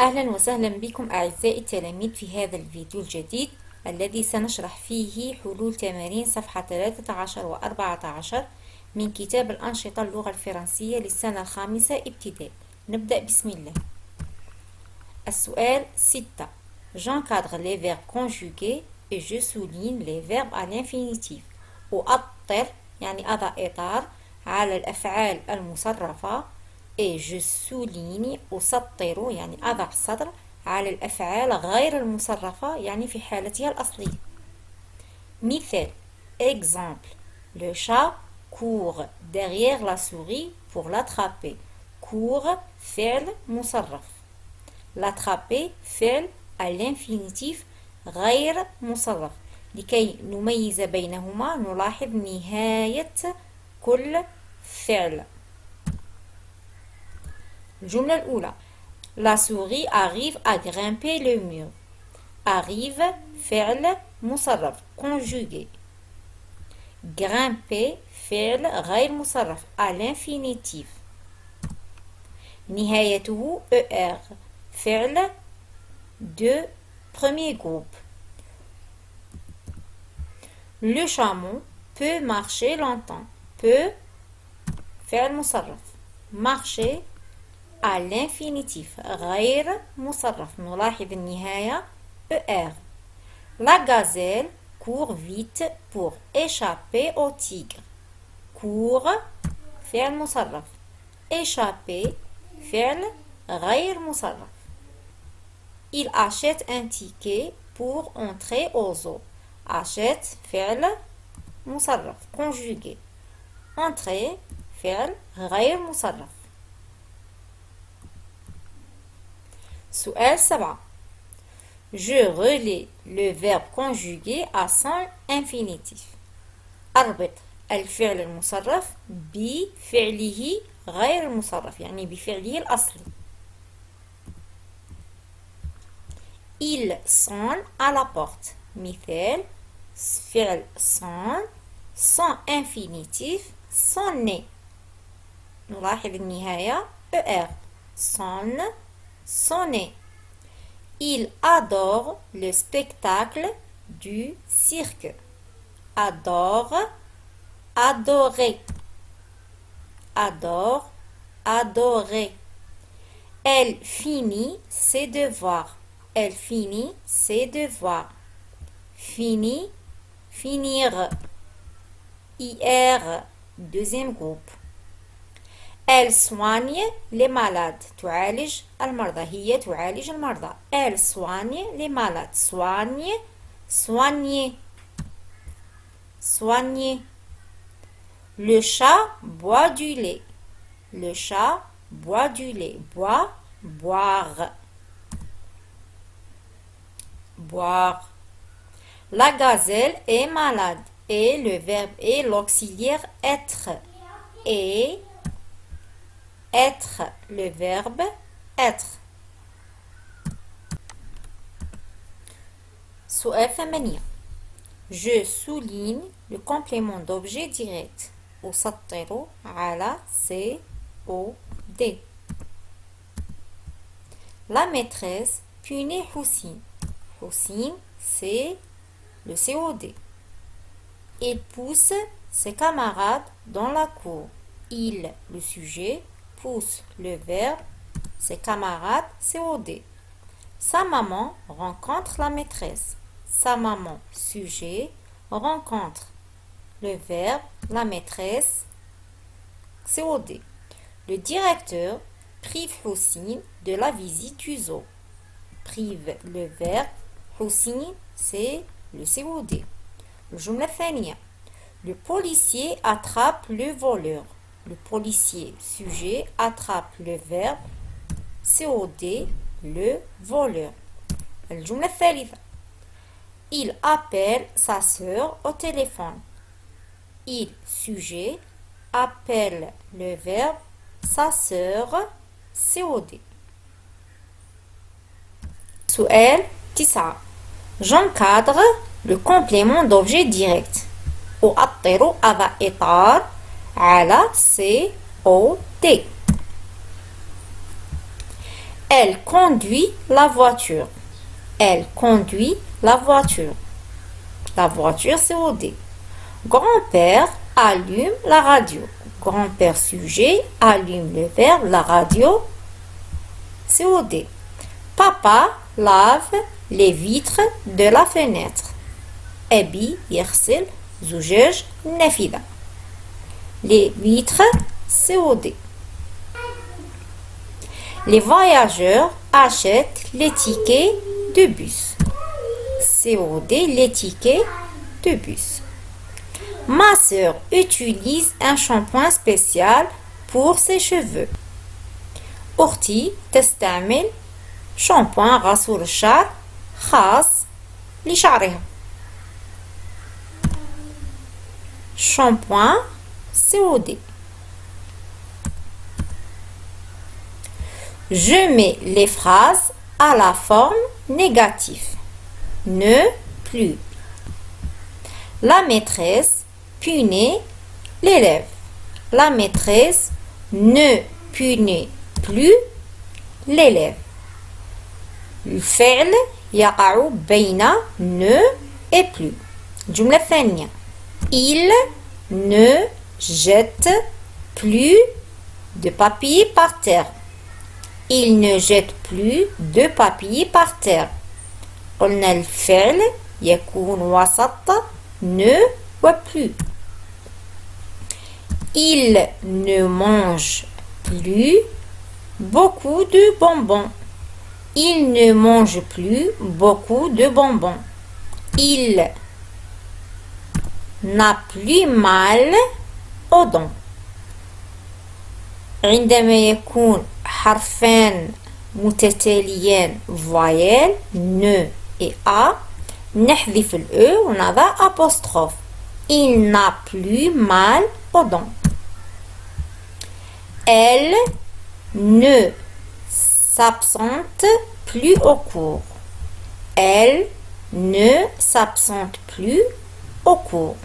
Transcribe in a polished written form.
أهلا وسهلا بكم أعزائي التلاميذ في هذا الفيديو الجديد الذي سنشرح فيه حلول تمارين صفحة 13 و 14 من كتاب الأنشطة اللغة الفرنسية للسنة الخامسة ابتدائي. نبدأ بسم الله. السؤال 6. J'encadre les verbes conjugués et je souligne les verbes à l'infinitif. أؤطر يعني أضع إطار على الأفعال المصرفة et je souligne أسطر يعني أضع السطر على الأفعال غير المصرفة يعني في حالتها الأصلية. مثال exemple le chat court derrière la souris pour l'attraper. court فعل مصرف. l'attraper فعل à l'infinitif غير مصرف. لكي نميز بينهما نلاحظ نهاية كل فعل. الجملة الأولى La souris arrive à grimper le mur. Arrive فعل مصرف conjugué. Grimper فعل غير مصرف à l'infinitif. نهايته ER فعل de premier groupe. Le chameau peut marcher longtemps. peut فعل مصرف marcher à l'infinitif غير مصرف. نلاحظ النهاية ER. La gazelle court vite pour échapper au tigre. court فعل مصرف. échapper فعل غير مصرف. Il achète un ticket pour entrer aux zoos. achète فعل مصرف conjugué. entrer فعل غير مصرف. سؤال 7. Je relais le verbe conjugué à son infinitif. أربط الفعل المصرف بفعله غير المصرف يعني بفعله الأصلي. Il sonne à la porte. مثال فعل sonne son infinitif sonner. نلاحظ النهاية ER sonne sonner. Il adore le spectacle du cirque. adore adorer. adore adorer. Elle finit ses devoirs. elle finit ses devoirs. finit finir. IR deuxième groupe. Elle soigne les malades. تعالج المرضى. هي تعالج المرضى. Elle soigne les malades. soigne soigner soigner. Le chat boit du lait. le chat boit du lait. boit boire boire. La gazelle est malade. et le verbe est l'auxiliaire être. et être le verbe être. سؤال 8. Je souligne le complément d'objet direct. أسطر على COD. La maîtresse punit Houssine. Houssine c'est le COD. Il pousse ses camarades dans la cour. Il le sujet pousse le verbe, ses camarades COD. Sa maman rencontre la maîtresse. Sa maman sujet rencontre le verbe, la maîtresse COD. Le directeur prive Houssine de la visite du zoo. prive le verbe, Houssine c'est le COD. الجملة الثانية. Le policier attrape le voleur. Le policier sujet attrape le verbe COD le voleur. الجملة الثالثة. Il appelle sa sœur au téléphone. Il sujet appelle le verbe sa sœur COD. سؤال 9. J'encadre le complément d'objet direct. أؤطر أضع إطار على COD. Elle conduit la voiture. Elle conduit la voiture. La voiture, c'est COD. Grand-père allume la radio. Grand-père sujet allume le verbe, la radio, c'est COD. Papa lave les vitres de la fenêtre. أبي يغسل زجاج النافذة. Les vitres, c'est COD. Les voyageurs achètent les tickets de bus. COD, les tickets de bus. Ma sœur utilise un shampoing spécial pour ses cheveux. أختي تستعمل شامبوان غسول الشعر خاص لشعرها. Shampoing, COD. Je mets les phrases à la forme négative. Ne plus. La maîtresse punit l'élève. La maîtresse ne punit plus l'élève. الفعل يقع بين ne et plus. الجملة الثانية. Il ne jette plus de papier par terre. Il ne jette plus de papier par terre. قلنا الفعل يكون وسط ne ou plus. Il ne mange plus beaucoup de bonbons. Il ne mange plus beaucoup de bonbons. Il n'a plus mal aux dents. عندما يكون حرفان متتاليان voyelles ne et a نحذف ال ونضع apostrophe. Il n'a plus mal aux dents. Elle ne s'absente plus au cours. Elle ne s'absente plus au cours.